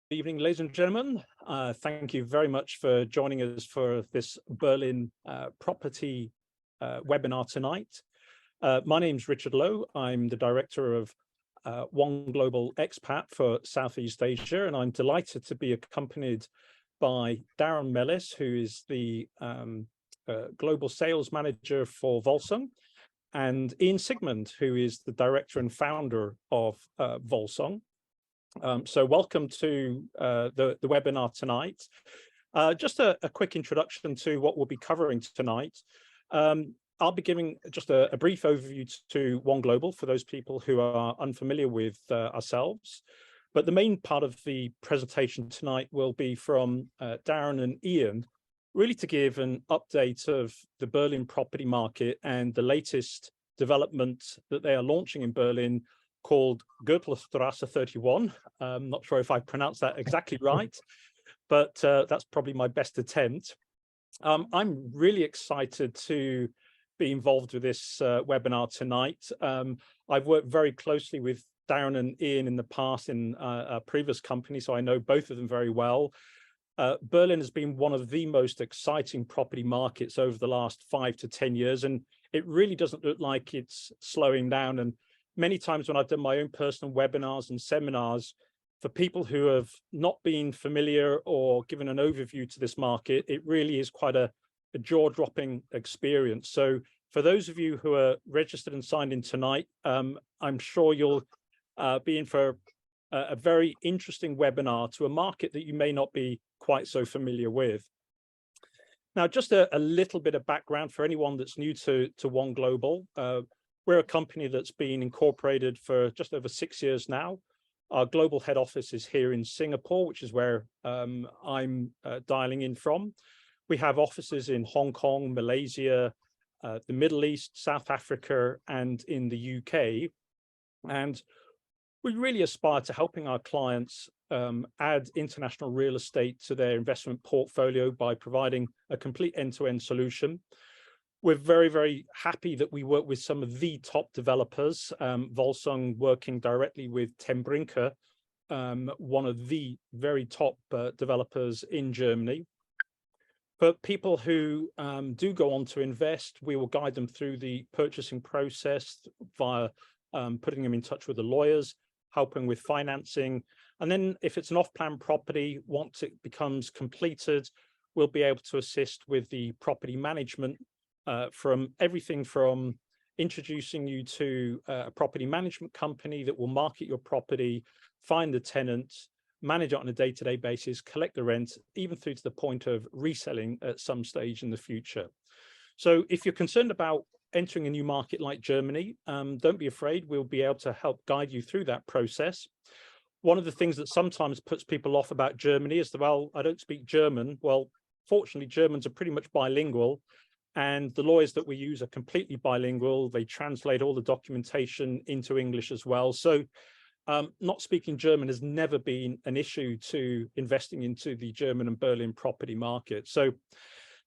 Evening, ladies and gentlemen. Thank you very much for joining us for this Berlin property webinar tonight. My name's Richard Lowe. I'm the director of One Global Expat for Southeast Asia, and I'm delighted to be accompanied by Darren Mellis, who is the global sales manager for Volsung, and Ian Sigmund, who is the director and founder of Volsung. So welcome to the webinar tonight. Just a quick introduction to what we'll be covering tonight. I'll be giving just a brief overview to One Global for those people who are unfamiliar with ourselves. But the main part of the presentation tonight will be from Darren and Ian, really to give an update of the Berlin property market and the latest development that they are launching in Berlin, called Strasse 31. I'm not sure if I pronounced that exactly right, but that's probably my best attempt. I'm really excited to be involved with this webinar tonight. I've worked very closely with Darren and Ian in the past in a previous company, so I know both of them very well. Berlin has been one of the most exciting property markets over the last 5 to 10 years, and it really doesn't look like it's slowing down. And many times when I've done my own personal webinars and seminars, for people who have not been familiar or given an overview to this market, it really is quite a jaw-dropping experience. So for those of you who are registered and signed in tonight, I'm sure you'll be in for a very interesting webinar to a market that you may not be quite so familiar with. Now, just a little bit of background for anyone that's new to One Global. We're a company that's been incorporated for just over 6 years now. Our global head office is here in Singapore, which is where I'm dialing in from. We have offices in Hong Kong, Malaysia, the Middle East, South Africa, and in the UK. And we really aspire to helping our clients add international real estate to their investment portfolio by providing a complete end-to-end solution. We're very, very happy that we work with some of the top developers, Volsung working directly with Ten Brinke, one of the very top developers in Germany. For people who do go on to invest, we will guide them through the purchasing process via putting them in touch with the lawyers, helping with financing. And then if it's an off-plan property, once it becomes completed, we'll be able to assist with the property management, from everything from introducing you to a property management company that will market your property, find the tenants, manage it on a day-to-day basis, collect the rent, even through to the point of reselling at some stage in the future. So if you're concerned about entering a new market like Germany, don't be afraid. We'll be able to help guide you through that process. One of the things that sometimes puts people off about Germany is that, well, I don't speak German. Well, fortunately, Germans are pretty much bilingual, and the lawyers that we use are completely bilingual. They translate all the documentation into English as well. So not speaking German has never been an issue to investing into the German and Berlin property market. So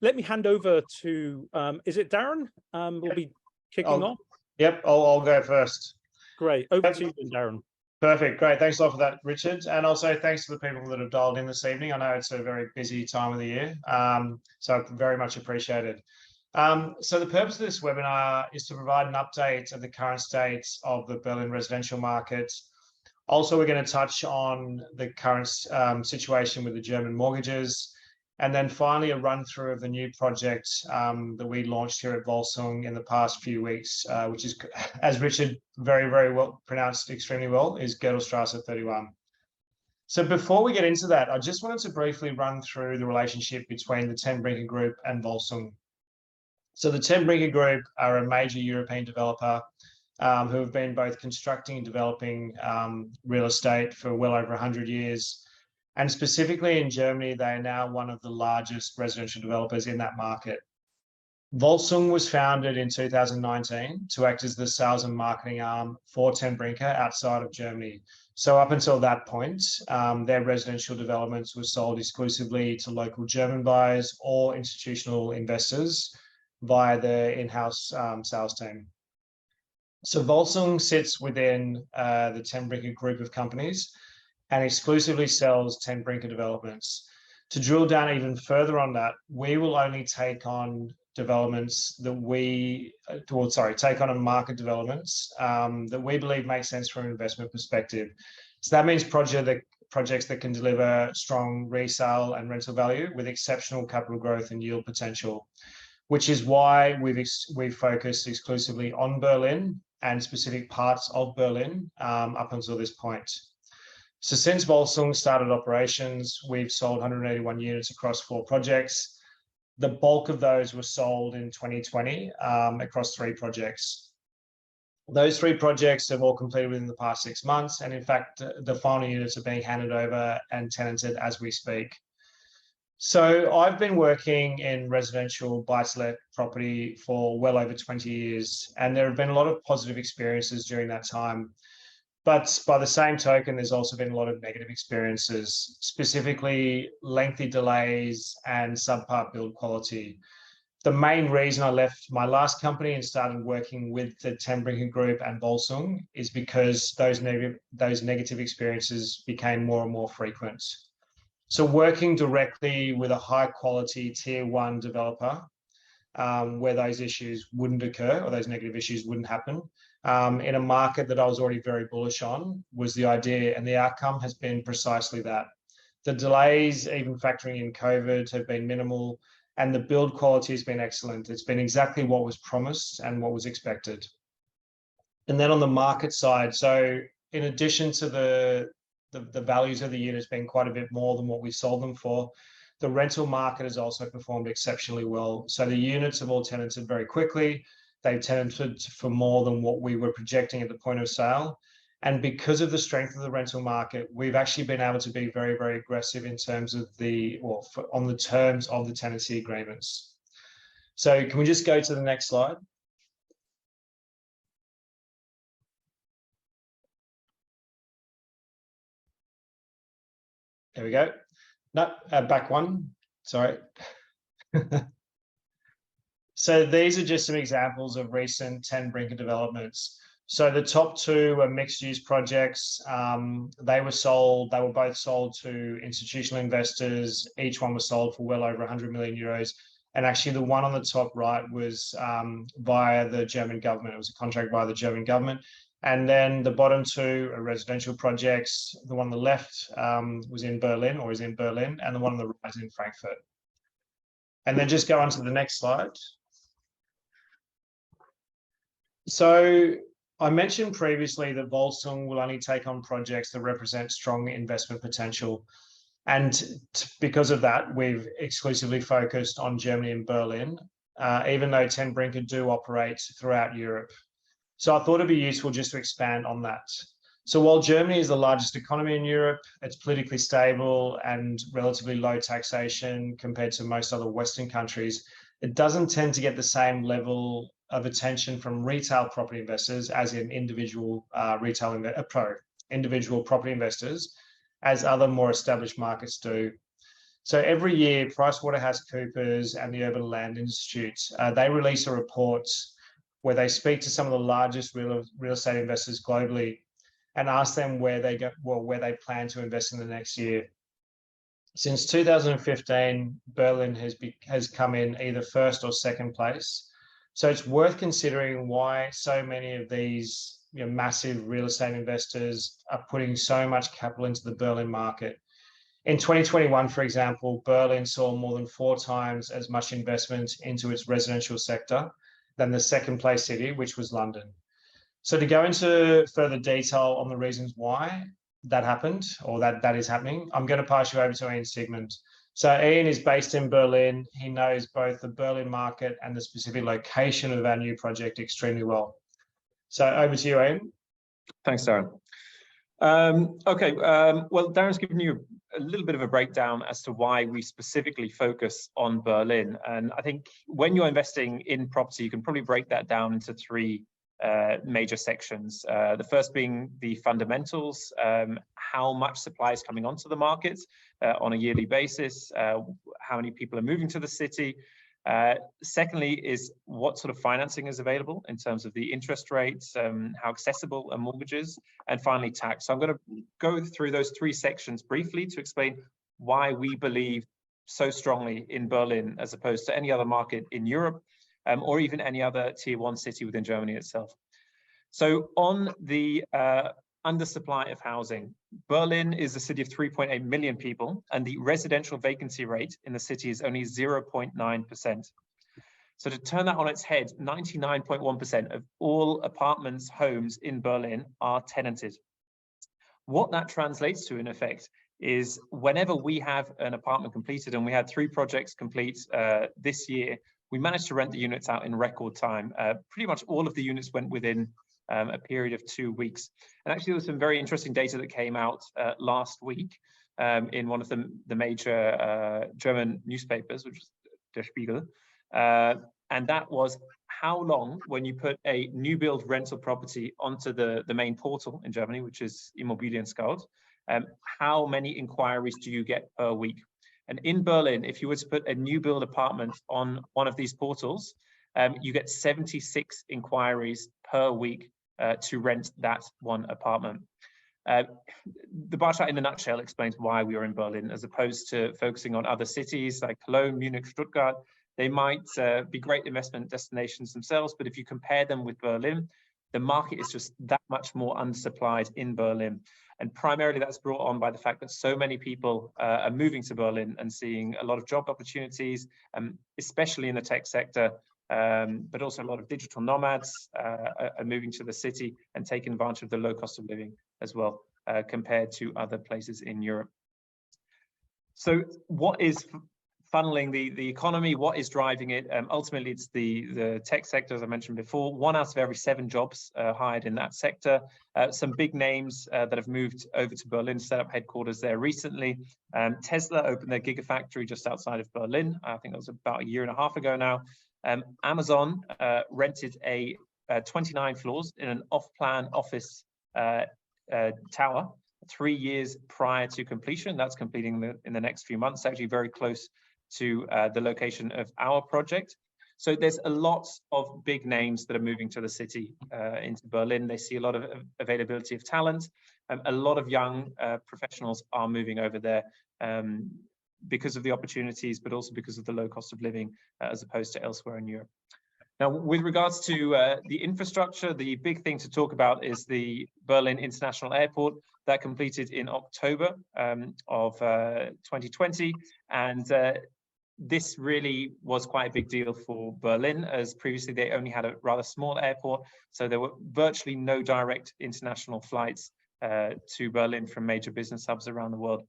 let me hand over to, is it Darren? We'll be kicking off. Yep, I'll go first. Great, over to you then, Darren. Perfect, great. Thanks a lot for that, Richard. And also thanks to the people that have dialed in this evening. I know it's a very busy time of the year, so very much appreciated. So the purpose of this webinar is to provide an update of the current state of the Berlin residential market. Also, we're going to touch on the current situation with the German mortgages. And then finally, a run through of the new project that we launched here at Volsung in the past few weeks, which is, as Richard very, very well pronounced extremely well, is Strasse 31. So before we get into that, I just wanted to briefly run through the relationship between the Ten Brinke Group and Volsung. So the Ten Brinke Group are a major European developer who have been both constructing and developing real estate for well over 100 years. And specifically in Germany, they are now one of the largest residential developers in that market. Volsung was founded in 2019 to act as the sales and marketing arm for Ten Brinke outside of Germany. So up until that point, their residential developments were sold exclusively to local German buyers or institutional investors via their in-house sales team. So Volsung sits within the Ten Brinke group of companies, and exclusively sells Ten Brinke developments. To drill down even further on that, we will only take on developments that take on market developments that we believe make sense from an investment perspective. So that means projects that can deliver strong resale and rental value with exceptional capital growth and yield potential, which is why we've focused exclusively on Berlin and specific parts of Berlin up until this point. So since Volsung started operations, we've sold 181 units across 4 projects. The bulk of those were sold in 2020 across 3 projects. Those 3 projects have all completed within the past 6 months. And in fact, the final units are being handed over and tenanted as we speak. So I've been working in residential buy-to-let property for well over 20 years, and there have been a lot of positive experiences during that time. But by the same token, there's also been a lot of negative experiences, specifically lengthy delays and subpar build quality. The main reason I left my last company and started working with the Ten Brinke Group and Volsung is because those negative experiences became more and more frequent. So working directly with a high quality tier 1 developer where those issues wouldn't occur or those negative issues wouldn't happen in a market that I was already very bullish on was the idea, and the outcome has been precisely that. The delays, even factoring in COVID, have been minimal, and the build quality has been excellent. It's been exactly what was promised and what was expected. And then on the market side, so in addition to the values of the units being quite a bit more than what we sold them for, the rental market has also performed exceptionally well. So the units have all tenanted very quickly. They've tenanted for more than what we were projecting at the point of sale. And because of the strength of the rental market, we've actually been able to be very, very aggressive in terms of on the terms of the tenancy agreements. So can we just go to the next slide? There we go. No, back one, sorry. So these are just some examples of recent Ten Brinke developments. So the top 2 were mixed-use projects. They were both sold to institutional investors. Each one was sold for well over 100 million euros. And actually the one on the top right was via the German government. It was a contract via the German government. And then the bottom 2 are residential projects. The one on the left was in Berlin, or is in Berlin, and the one on the right is in Frankfurt. And then just go on to the next slide. So I mentioned previously that Volsung will only take on projects that represent strong investment potential. And because of that, we've exclusively focused on Germany and Berlin, even though Ten Brinke do operate throughout Europe. So I thought it'd be useful just to expand on that. So while Germany is the largest economy in Europe, it's politically stable and relatively low taxation compared to most other Western countries, it doesn't tend to get the same level of attention from retail property investors as in individual property investors as other more established markets do. So every year, PricewaterhouseCoopers and the Urban Land Institute, they release a report where they speak to some of the largest real estate investors globally and ask them where they plan to invest in the next year. Since 2015, Berlin has come in either first or second place. So it's worth considering why so many of these massive real estate investors are putting so much capital into the Berlin market. In 2021, for example, Berlin saw more than 4 times as much investment into its residential sector than the second place city, which was London. So to go into further detail on the reasons why that happened or that is happening, I'm going to pass you over to Ian Sigmund. So Ian is based in Berlin. He knows both the Berlin market and the specific location of our new project extremely well. So over to you, Ian. Thanks, Darren. Well, Darren's given you a little bit of a breakdown as to why we specifically focus on Berlin. And I think when you're investing in property, you can probably break that down into 3 major sections. The first being the fundamentals, how much supply is coming onto the market on a yearly basis, how many people are moving to the city, Secondly is what sort of financing is available in terms of the interest rates, how accessible a mortgage is, and finally tax. So I'm going to go through those three sections briefly to explain why we believe so strongly in Berlin as opposed to any other market in Europe, or even any other tier 1 city within Germany itself. So on the undersupply of housing, Berlin is a city of 3.8 million people, and the residential vacancy rate in the city is only 0.9%. So to turn that on its head, 99.1% of all apartments, homes in Berlin are tenanted. What that translates to, in effect, is whenever we have an apartment completed, and we had 3 projects complete this year, we managed to rent the units out in record time. Pretty much all of the units went within a period of 2 weeks. And actually, there was some very interesting data that came out last week in one of the major German newspapers, which is Der Spiegel. And that was how long, when you put a new build rental property onto the main portal in Germany, which is Immobilien Scout, how many inquiries do you get per week? And in Berlin, if you were to put a new build apartment on one of these portals, you get 76 inquiries per week to rent that one apartment. The bar chart in a nutshell explains why we are in Berlin, as opposed to focusing on other cities like Cologne, Munich, Stuttgart. They might be great investment destinations themselves, but if you compare them with Berlin, the market is just that much more undersupplied in Berlin. And primarily that's brought on by the fact that so many people are moving to Berlin and seeing a lot of job opportunities, especially in the tech sector, but also a lot of digital nomads are moving to the city and taking advantage of the low cost of living as well, compared to other places in Europe. So what is funneling the economy? What is driving it? Ultimately, it's the tech sector, as I mentioned before. 1 out of every 7 jobs hired in that sector. Some big names that have moved over to Berlin, set up headquarters there recently. Tesla opened their Gigafactory just outside of Berlin. I think that was about 1.5 years ago now. Amazon rented a 29 floors in an off-plan office tower 3 years prior to completion. That's completing in the next few months, actually very close to the location of our project. So there's a lot of big names that are moving to the city, into Berlin. They see a lot of availability of talent. A lot of young professionals are moving over there because of the opportunities, but also because of the low cost of living as opposed to elsewhere in Europe. Now, with regards to the infrastructure, the big thing to talk about is the Berlin International Airport that completed in October of 2020. And this really was quite a big deal for Berlin, as previously they only had a rather small airport. So there were virtually no direct international flights to Berlin from major business hubs around the world.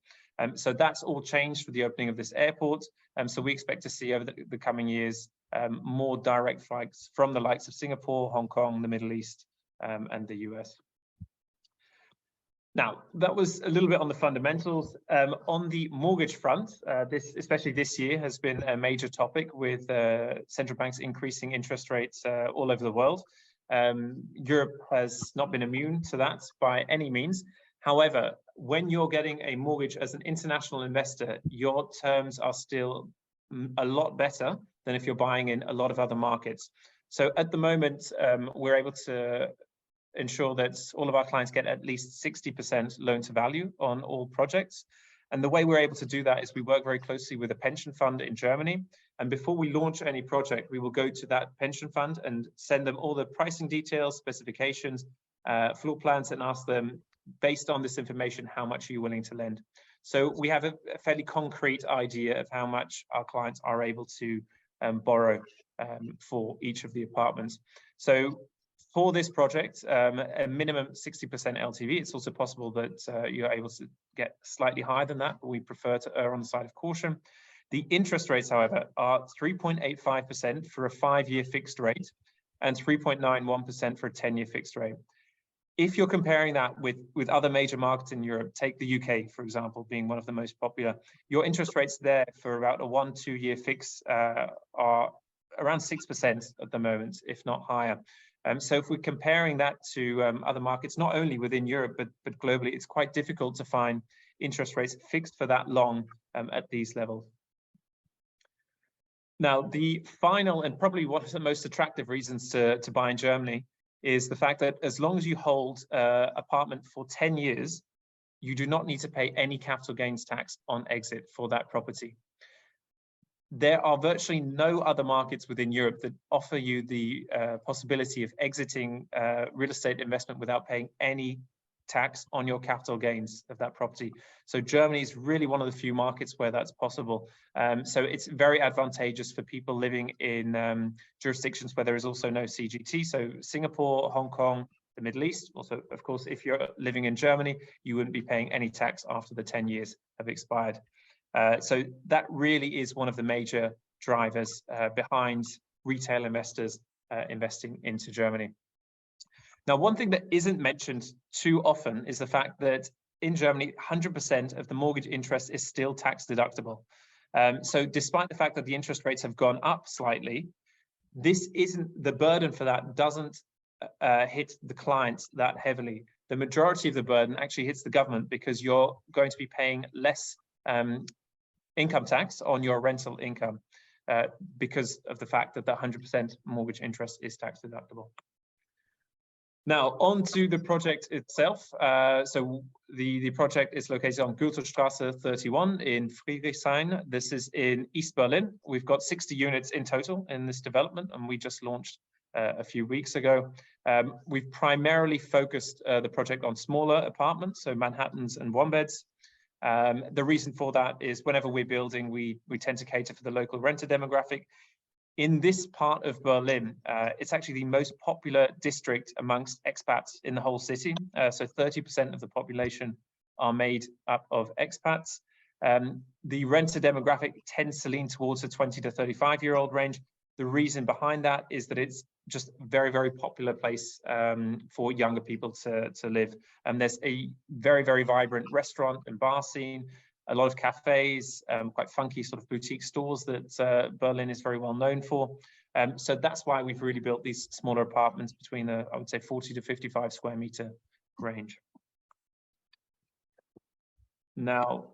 So that's all changed with the opening of this airport. So we expect to see over the coming years more direct flights from the likes of Singapore, Hong Kong, the Middle East, and the US. Now, that was a little bit on the fundamentals. On the mortgage front, especially this year, has been a major topic with central banks increasing interest rates all over the world. Europe has not been immune to that by any means. However, when you're getting a mortgage as an international investor, your terms are still a lot better than if you're buying in a lot of other markets. So at the moment, we're able to ensure that all of our clients get at least 60% loan to value on all projects. And the way we're able to do that is we work very closely with a pension fund in Germany. And before we launch any project, we will go to that pension fund and send them all the pricing details, specifications, floor plans, and ask them, based on this information, how much are you willing to lend? So we have a fairly concrete idea of how much our clients are able to borrow for each of the apartments. So for this project, a minimum 60% LTV. It's also possible that you're able to get slightly higher than that, but we prefer to err on the side of caution. The interest rates, however, are 3.85% for a 5-year fixed rate and 3.91% for a 10-year fixed rate. If you're comparing that with other major markets in Europe, take the UK, for example, being one of the most popular, your interest rates there for about a 1-2 year fix are around 6% at the moment, if not higher. So if we're comparing that to other markets, not only within Europe, but globally, it's quite difficult to find interest rates fixed for that long at these levels. Now, the final and probably one of the most attractive reasons to buy in Germany is the fact that as long as you hold an apartment for 10 years, you do not need to pay any capital gains tax on exit for that property. There are virtually no other markets within Europe that offer you the possibility of exiting real estate investment without paying any tax on your capital gains of that property. So Germany is really one of the few markets where that's possible. So it's very advantageous for people living in jurisdictions where there is also no CGT. So Singapore, Hong Kong, the Middle East. Also, of course, if you're living in Germany, you wouldn't be paying any tax after the 10 years have expired. So that really is one of the major drivers behind retail investors investing into Germany. Now, one thing that isn't mentioned too often is the fact that in Germany, 100% of the mortgage interest is still tax deductible. So despite the fact that the interest rates have gone up slightly, the burden for that doesn't hit the clients that heavily. The majority of the burden actually hits the government because you're going to be paying less income tax on your rental income because of the fact that the 100% mortgage interest is tax deductible. Now, on to the project itself. So the project is located on Goethestraße 31 in Friedrichshain. This is in East Berlin. We've got 60 units in total in this development, and we just launched a few weeks ago. We've primarily focused the project on smaller apartments, so Manhattans and one beds. The reason for that is whenever we're building, we tend to cater for the local renter demographic. In this part of Berlin, it's actually the most popular district amongst expats in the whole city. So 30% of the population are made up of expats. The renter demographic tends to lean towards the 20 to 35-year-old range. The reason behind that is that it's just a very, very popular place for younger people to live. And there's a very, very vibrant restaurant and bar scene, a lot of cafes, quite funky sort of boutique stores that Berlin is very well known for. So that's why we've really built these smaller apartments between the, I would say, 40 to 55 square meter range. Now,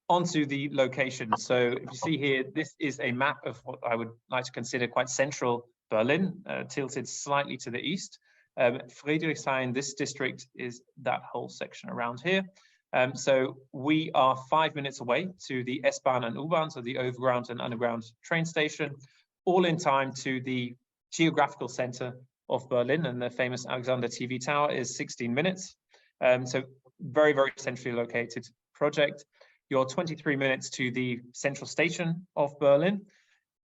onto the location. So if you see here, this is a map of what I would like to consider quite central Berlin, tilted slightly to the east. Friedrichshain, this district, is that whole section around here. So we are 5 minutes away to the S-Bahn and U-Bahn, so the overground and underground train station, all in time to the geographical center of Berlin, and the famous Alexander TV Tower is 16 minutes. So very, very centrally located project. You're 23 minutes to the central station of Berlin,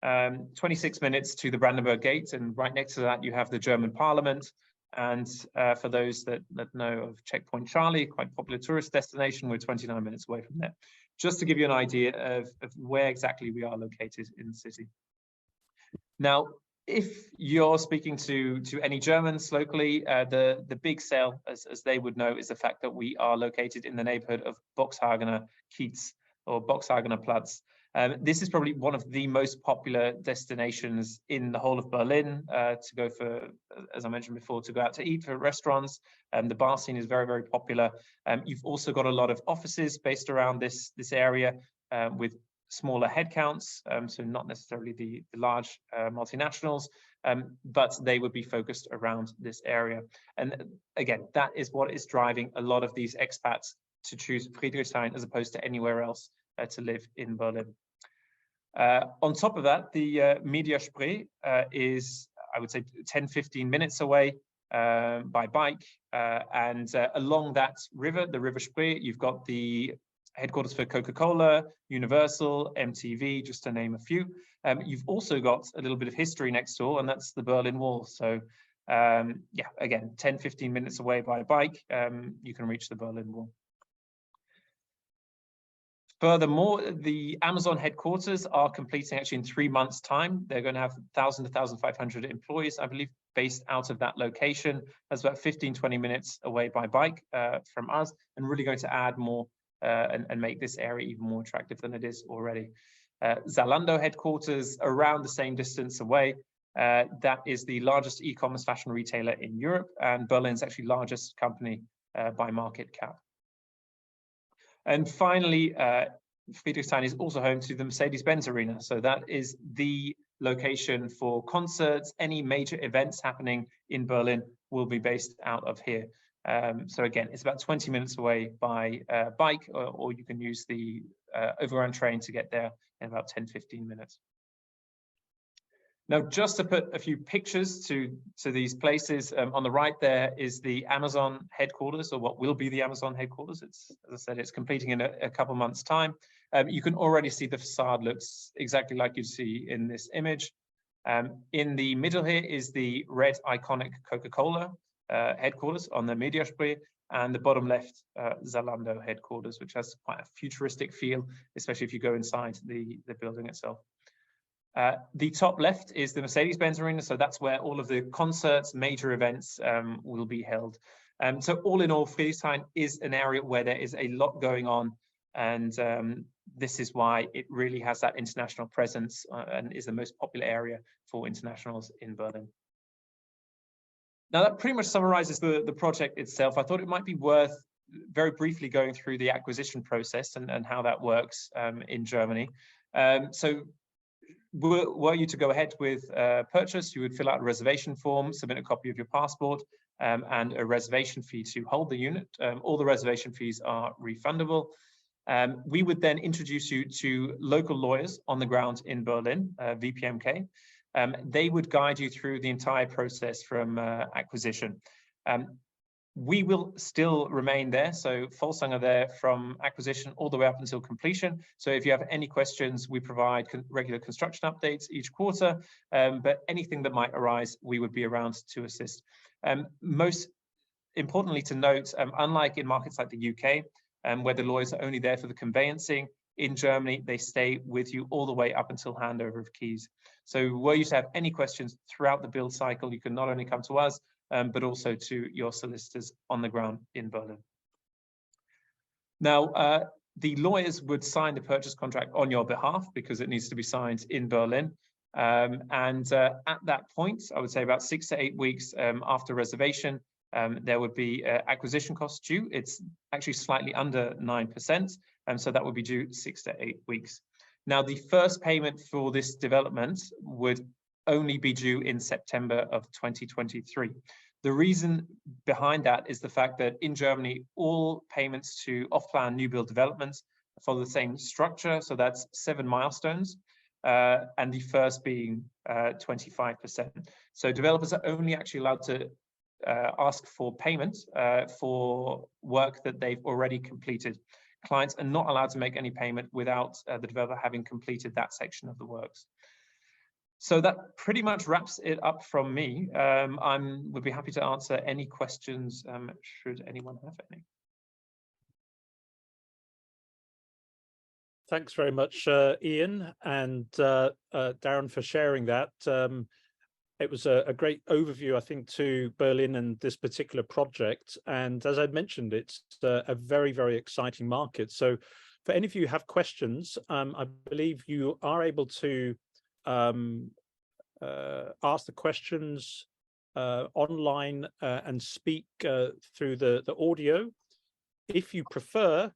26 minutes to the Brandenburg Gate, and right next to that you have the German Parliament. And for those that know of Checkpoint Charlie, quite popular tourist destination, we're 29 minutes away from there. Just to give you an idea of where exactly we are located in the city. Now, if you're speaking to any Germans locally, the big sell, as they would know, is the fact that we are located in the neighborhood of Boxhagener Kiez or Boxhagener Platz. This is probably one of the most popular destinations in the whole of Berlin to go for, as I mentioned before, to go out to eat for restaurants. The bar scene is very, very popular. You've also got a lot of offices based around this area with smaller headcounts, so not necessarily the large multinationals, but they would be focused around this area. And again, that is what is driving a lot of these expats to choose Friedrichshain as opposed to anywhere else to live in Berlin. On top of that, the Media Spree is, I would say, 10-15 minutes away by bike. And along that river, the River Spree, you've got the headquarters for Coca-Cola, Universal, MTV, just to name a few. You've also got a little bit of history next door, and that's the Berlin Wall. So yeah, again, 10-15 minutes away by bike, you can reach the Berlin Wall. Furthermore, the Amazon headquarters are completing actually in 3 months' time. They're going to have 1,000 to 1,500 employees, I believe, based out of that location. That's about 15-20 minutes away by bike from us, and really going to add more and make this area even more attractive than it is already. Zalando headquarters around the same distance away. That is the largest e-commerce fashion retailer in Europe, and Berlin's actually largest company by market cap. And finally, Friedrichshain is also home to the Mercedes-Benz Arena. So that is the location for concerts. Any major events happening in Berlin will be based out of here. So again, it's about 20 minutes away by bike, or you can use the overground train to get there in about 10-15 minutes. Now, just to put a few pictures to these places, on the right there is the Amazon headquarters, or what will be the Amazon headquarters. It's, as I said, it's completing in a couple months' time. You can already see the facade looks exactly like you see in this image. In the middle here is the red iconic Coca-Cola headquarters on the Mediaspree, and the bottom left, Zalando headquarters, which has quite a futuristic feel, especially if you go inside the building itself. The top left is the Mercedes-Benz Arena, so that's where all of the concerts, major events will be held. So all in all, Friedrichshain is an area where there is a lot going on, and this is why it really has that international presence and is the most popular area for internationals in Berlin. Now that pretty much summarizes the project itself. I thought it might be worth very briefly going through the acquisition process and how that works in Germany. So were you to go ahead with purchase, you would fill out a reservation form, submit a copy of your passport, and a reservation fee to hold the unit. All the reservation fees are refundable. We would then introduce you to local lawyers on the ground in Berlin, VPMK. They would guide you through the entire process from acquisition. We will still remain there. So Volsung are there from acquisition all the way up until completion. So if you have any questions, we provide regular construction updates each quarter, but anything that might arise, we would be around to assist. Most importantly to note, unlike in markets like the UK, where the lawyers are only there for the conveyancing, in Germany, they stay with you all the way up until handover of keys. So were you to have any questions throughout the build cycle, you can not only come to us, but also to your solicitors on the ground in Berlin. Now, the lawyers would sign the purchase contract on your behalf because it needs to be signed in Berlin. At that point, I would say about 6 to 8 weeks after reservation, there would be acquisition costs due. It's actually slightly under 9%, so that would be due 6 to 8 weeks. Now, the first payment for this development would only be due in September of 2023. The reason behind that is the fact that in Germany, all payments to off-plan new build developments follow the same structure. So that's 7 milestones, and the first being 25%. So developers are only actually allowed to ask for payment for work that they've already completed. Clients are not allowed to make any payment without the developer having completed that section of the works. So that pretty much wraps it up from me. Would be happy to answer any questions should anyone have any. Thanks very much, Ian and Darren, for sharing that. It was a great overview, I think, to Berlin and this particular project. And as I mentioned, it's a very, very exciting market. So for any of you who have questions, I believe you are able to ask the questions online and speak through the audio. If you prefer,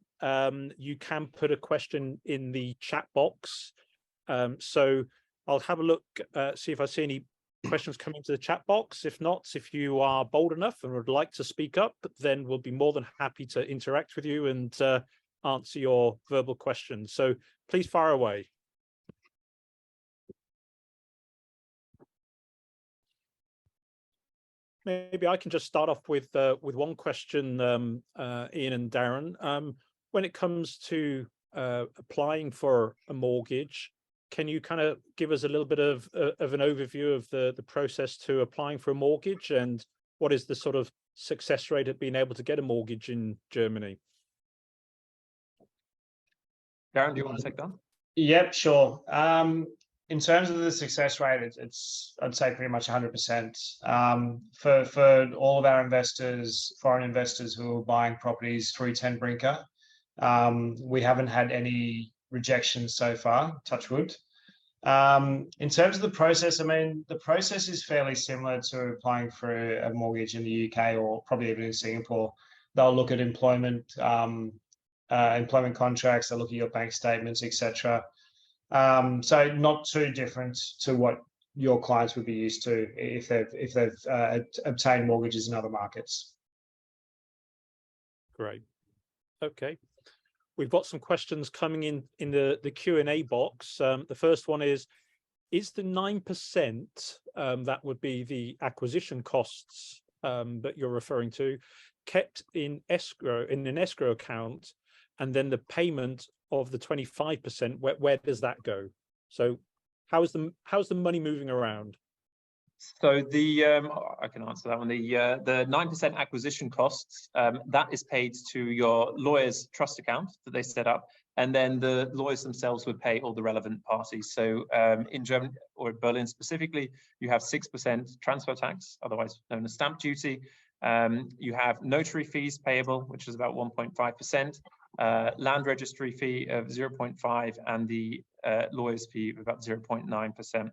you can put a question in the chat box. So I'll have a look, see if I see any questions coming to the chat box. If not, if you are bold enough and would like to speak up, then we'll be more than happy to interact with you and answer your verbal questions. So please fire away. Maybe I can just start off with one question, Ian and Darren. When it comes to applying for a mortgage, can you kind of give us a little bit of an overview of the process to applying for a mortgage, and what is the sort of success rate at being able to get a mortgage in Germany? Darren, do you want to take that? Yep, sure. In terms of the success rate, it's I'd say pretty much 100%. For all of our investors, foreign investors who are buying properties through Ten Brinke, we haven't had any rejections so far, touch wood. In terms of the process, I mean, the process is fairly similar to applying for a mortgage in the UK or probably even in Singapore. They'll look at employment employment contracts. They look at your bank statements, etc. So not too different to what your clients would be used to if they've obtained mortgages in other markets. Great. Okay. We've got some questions coming in the Q&A box. The first one is the 9%, that would be the acquisition costs that you're referring to, kept in escrow, in an escrow account, and then the payment of the 25%, where does that go? So how's the money moving around? So I can answer that one. The 9% acquisition costs, that is paid to your lawyer's trust account that they set up, and then the lawyers themselves would pay all the relevant parties. So in Germany, or Berlin specifically, you have 6% transfer tax, otherwise known as stamp duty. You have notary fees payable, which is about 1.5%, land registry fee of 0.5%, and the lawyer's fee of about 0.9%.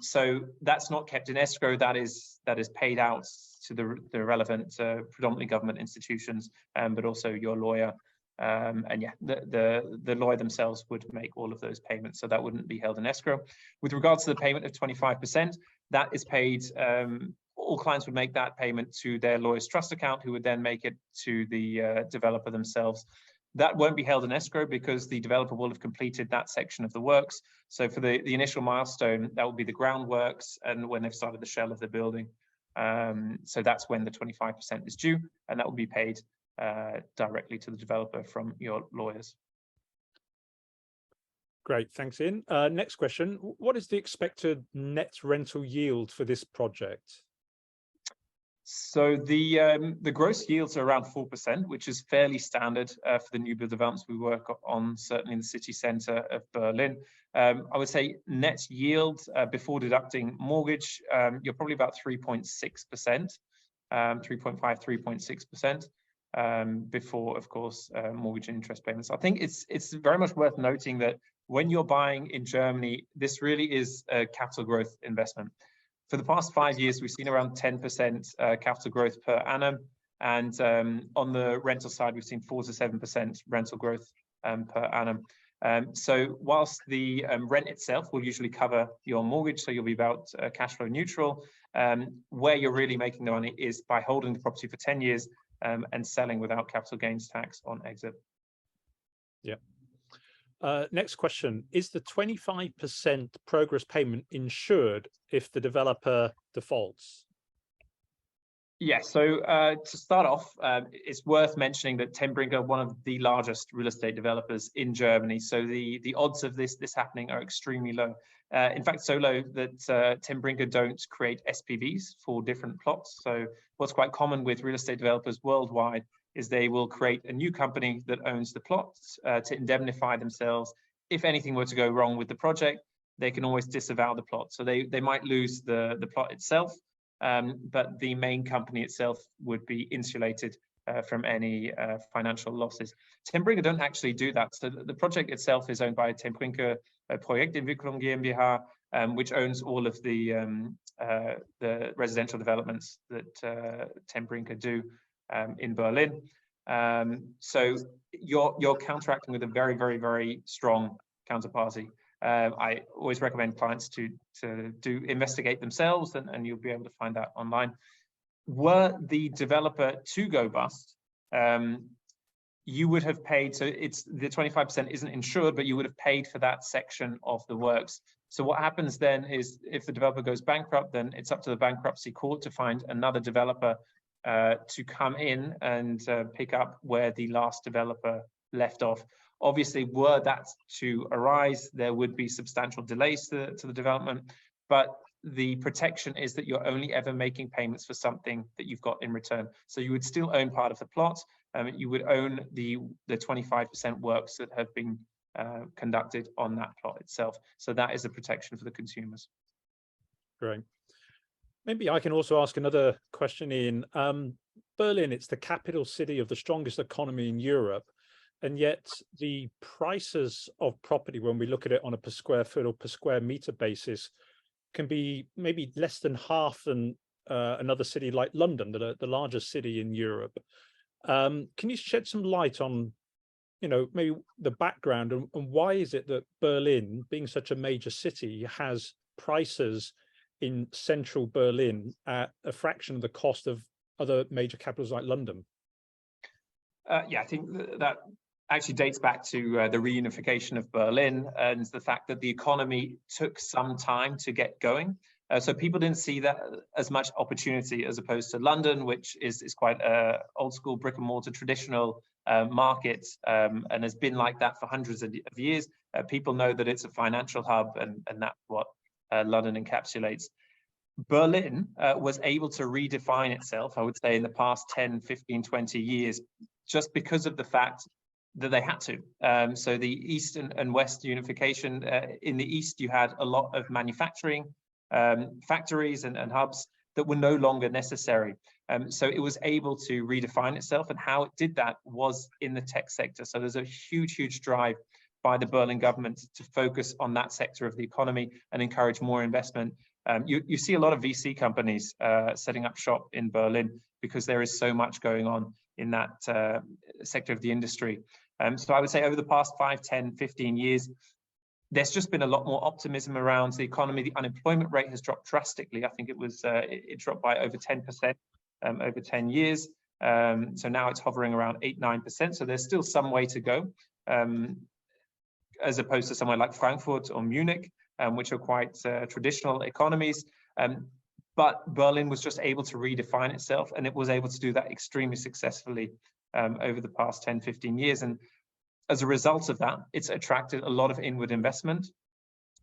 So that's not kept in escrow. That is paid out to the relevant, predominantly government institutions, but also your lawyer. And yeah, the lawyer themselves would make all of those payments, so that wouldn't be held in escrow. With regards to the payment of 25%, that is paid. All clients would make that payment to their lawyer's trust account, who would then make it to the developer themselves. That won't be held in escrow because the developer will have completed that section of the works. So for the initial milestone, that will be the groundworks and when they've started the shell of the building. So that's when the 25% is due, and that will be paid directly to the developer from your lawyers. Great, thanks, Ian. Next question: what is the expected net rental yield for this project? So the gross yields are around 4%, which is fairly standard for the new build developments we work on, certainly in the city centre of Berlin. I would say net yield before deducting mortgage, you're probably about 3.6%, 3.5, 3.6%, before, of course, mortgage and interest payments. I think it's very much worth noting that when you're buying in Germany, this really is a capital growth investment. For the past 5 years, we've seen around 10% capital growth per annum. And on the rental side, we've seen 4 to 7% rental growth per annum. So whilst the rent itself will usually cover your mortgage, so you'll be about cash flow neutral, where you're really making the money is by holding the property for 10 years and selling without capital gains tax on exit. Yeah. Next question: is the 25% progress payment insured if the developer defaults? Yeah, so to start off, it's worth mentioning that Ten Brinke are one of the largest real estate developers in Germany. So the odds of this happening are extremely low. In fact, so low that Ten Brinke don't create SPVs for different plots. So what's quite common with real estate developers worldwide is they will create a new company that owns the plots to indemnify themselves. If anything were to go wrong with the project, they can always disavow the plot. So they might lose the plot itself, but the main company itself would be insulated from any financial losses. Ten Brinke don't actually do that. So the project itself is owned by Ten Brinke Projektentwicklung GmbH, which owns all of the residential developments that Ten Brinke do in Berlin. So you're counteracting with a very, very, very strong counterparty. I always recommend clients to investigate themselves, and you'll be able to find that online. Were the developer to go bust, you would have paid, so it's the 25% isn't insured, but you would have paid for that section of the works. So what happens then is if the developer goes bankrupt, then it's up to the bankruptcy court to find another developer to come in and pick up where the last developer left off. Obviously, were that to arise, there would be substantial delays to the development, but the protection is that you're only ever making payments for something that you've got in return. So you would still own part of the plot, you would own the 25% works that have been conducted on that plot itself. So that is a protection for the consumers. Great. Maybe I can also ask another question, Ian. Berlin, it's the capital city of the strongest economy in Europe, and yet the prices of property, when we look at it on a per square foot or per square meter basis, can be maybe less than half than another city like London, the largest city in Europe. Can you shed some light on maybe the background and why is it that Berlin, being such a major city, has prices in central Berlin at a fraction of the cost of other major capitals like London? Yeah, I think that actually dates back to the reunification of Berlin and the fact that the economy took some time to get going. So people didn't see that as much opportunity as opposed to London, which is quite old school brick and mortar traditional market and has been like that for hundreds of years. People know that it's a financial hub, and that's what London encapsulates. Berlin was able to redefine itself, I would say, in the past 10, 15, 20 years, just because of the fact that they had to. So the East and West unification, in the East, you had a lot of manufacturing factories and hubs that were no longer necessary. So it was able to redefine itself, and how it did that was in the tech sector. So there's a huge drive by the Berlin government to focus on that sector of the economy and encourage more investment. You see a lot of VC companies setting up shop in Berlin because there is so much going on in that sector of the industry. So I would say over the past 5, 10, 15 years, there's just been a lot more optimism around the economy. The unemployment rate has dropped drastically. I think it dropped by over 10% over 10 years. So now it's hovering around 8, 9%. So there's still some way to go, as opposed to somewhere like Frankfurt or Munich, which are quite traditional economies. But Berlin was just able to redefine itself, and it was able to do that extremely successfully over the past 10, 15 years. And as a result of that, it's attracted a lot of inward investment.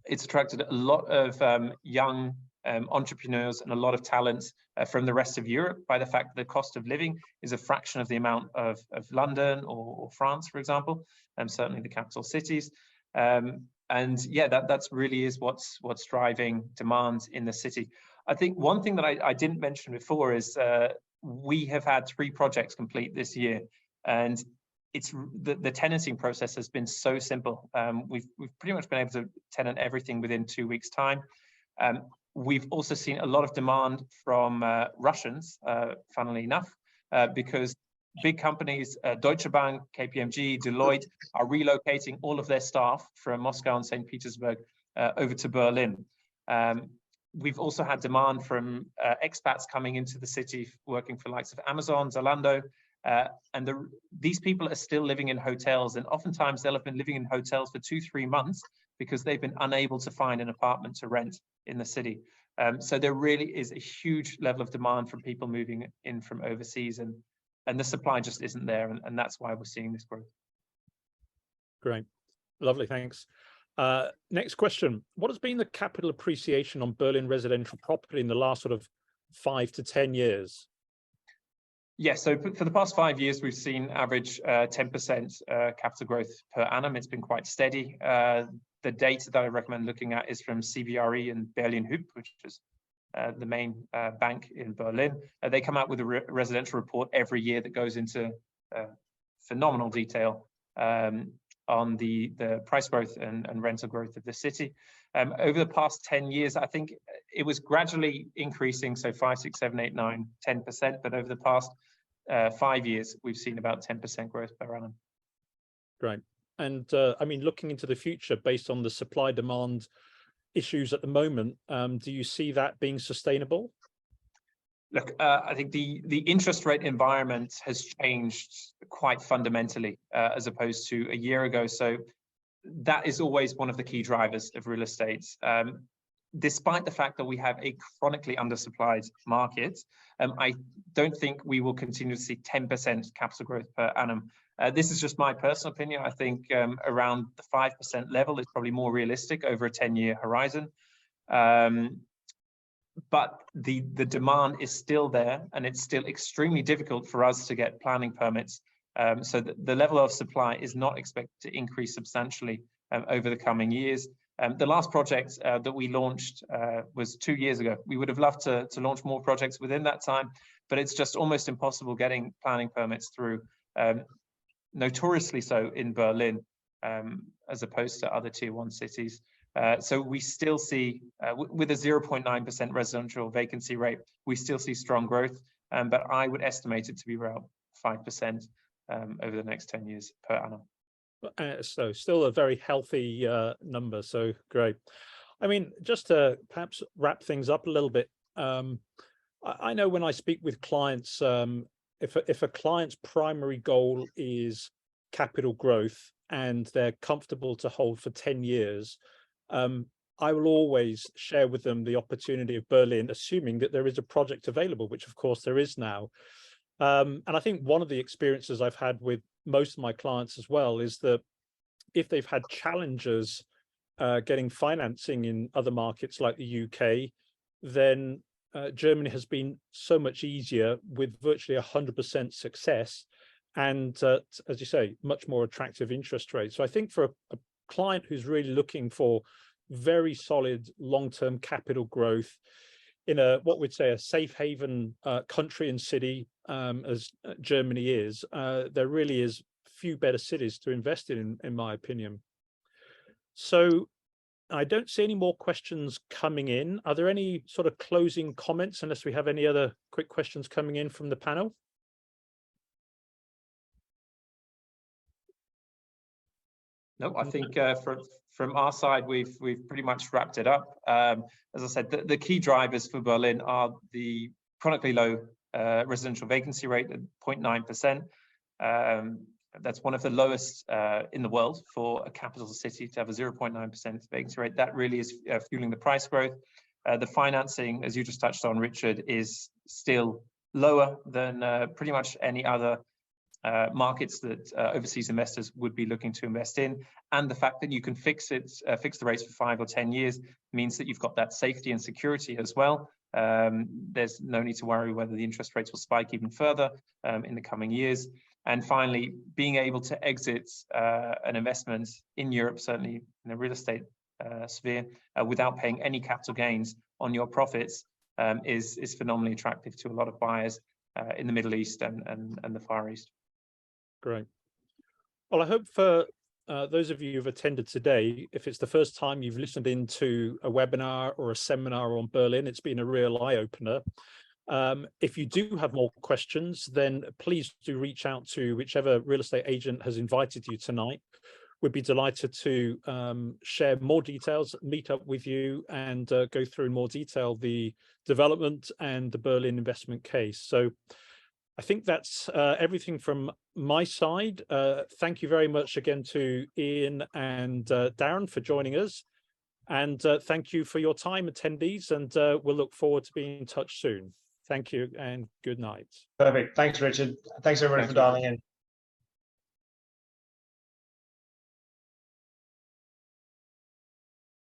It's attracted a lot of young entrepreneurs and a lot of talents from the rest of Europe by the fact that the cost of living is a fraction of the amount of London or France, for example, and certainly the capital cities. And yeah, that's really is what's driving demand in the city. I think one thing that I didn't mention before is we have had 3 projects complete this year, and it's the tenanting process has been so simple. We've pretty much been able to tenant everything within 2 weeks' time. We've also seen a lot of demand from Russians, funnily enough, because big companies, Deutsche Bank, KPMG, Deloitte, are relocating all of their staff from Moscow and St. Petersburg over to Berlin. We've also had demand from expats coming into the city, working for likes of Amazon, Zalando, and these people are still living in hotels, and oftentimes they'll have been living in hotels for 2-3 months because they've been unable to find an apartment to rent in the city. So there really is a huge level of demand from people moving in from overseas, and the supply just isn't there, and that's why we're seeing this growth. Great, lovely, thanks. Next question: what has been the capital appreciation on Berlin residential property in the last sort of 5 to 10 years? Yes, so for the past 5 years, we've seen average 10% capital growth per annum. It's been quite steady. The data that I recommend looking at is from CBRE and Berlin Hüb, which is the main bank in Berlin. They come out with a residential report every year that goes into phenomenal detail on the price growth and rental growth of the city. Over the past 10 years, I think it was gradually increasing, so 5, 6, 7, 8, 9, 10%, but over the past 5 years, we've seen about 10% growth per annum. Great. And I mean, looking into the future, based on the supply-demand issues at the moment, do you see that being sustainable? Look, I think the interest rate environment has changed quite fundamentally as opposed to a year ago. So that is always one of the key drivers of real estate. Despite the fact that we have a chronically undersupplied market, I don't think we will continue to see 10% capital growth per annum. This is just my personal opinion. I think around the 5% level is probably more realistic over a 10-year horizon. But the demand is still there, and it's still extremely difficult for us to get planning permits. So the level of supply is not expected to increase substantially over the coming years. The last project that we launched was 2 years ago. We would have loved to launch more projects within that time, but it's just almost impossible getting planning permits through, notoriously so in Berlin, as opposed to other tier 1 cities. So we still see, with a 0.9% residential vacancy rate, we still see strong growth, but I would estimate it to be around 5% over the next 10 years per annum. So still a very healthy number. So great. I mean, just to perhaps wrap things up a little bit. I know when I speak with clients, if a client's primary goal is capital growth and they're comfortable to hold for 10 years, I will always share with them the opportunity of Berlin, assuming that there is a project available, which of course there is now. And I think one of the experiences I've had with most of my clients as well is that if they've had challenges getting financing in other markets like the UK, then Germany has been so much easier with virtually 100% success and, as you say, much more attractive interest rates. So I think for a client who's really looking for very solid long-term capital growth in a what we'd say a safe haven country and city, as Germany is, there really is few better cities to invest in my opinion. So I don't see any more questions coming in. Are there any sort of closing comments, unless we have any other quick questions coming in from the panel? No, I think from our side, we've pretty much wrapped it up. As I said, the key drivers for Berlin are the chronically low residential vacancy rate at 0.9%. That's one of the lowest in the world for a capital city to have a 0.9% vacancy rate. That really is fueling the price growth. The financing, as you just touched on, Richard, is still lower than pretty much any other markets that overseas investors would be looking to invest in. And the fact that you can fix the rates for 5 or 10 years means that you've got that safety and security as well. There's no need to worry whether the interest rates will spike even further in the coming years. And finally, being able to exit an investment in Europe, certainly in the real estate sphere, without paying any capital gains on your profits is phenomenally attractive to a lot of buyers in the Middle East and the Far East. Great. Well, I hope for those of you who've attended today, if it's the first time you've listened into a webinar or a seminar on Berlin, it's been a real eye-opener. If you do have more questions, then please do reach out to whichever real estate agent has invited you tonight. We'd be delighted to share more details, meet up with you, and go through in more detail the development and the Berlin investment case. So I think that's everything from my side. Thank you very much again to Ian and Darren for joining us. And thank you for your time, attendees, and we'll look forward to being in touch soon. Thank you and good night. Perfect. Thanks, Richard. Thanks everybody for dialing in.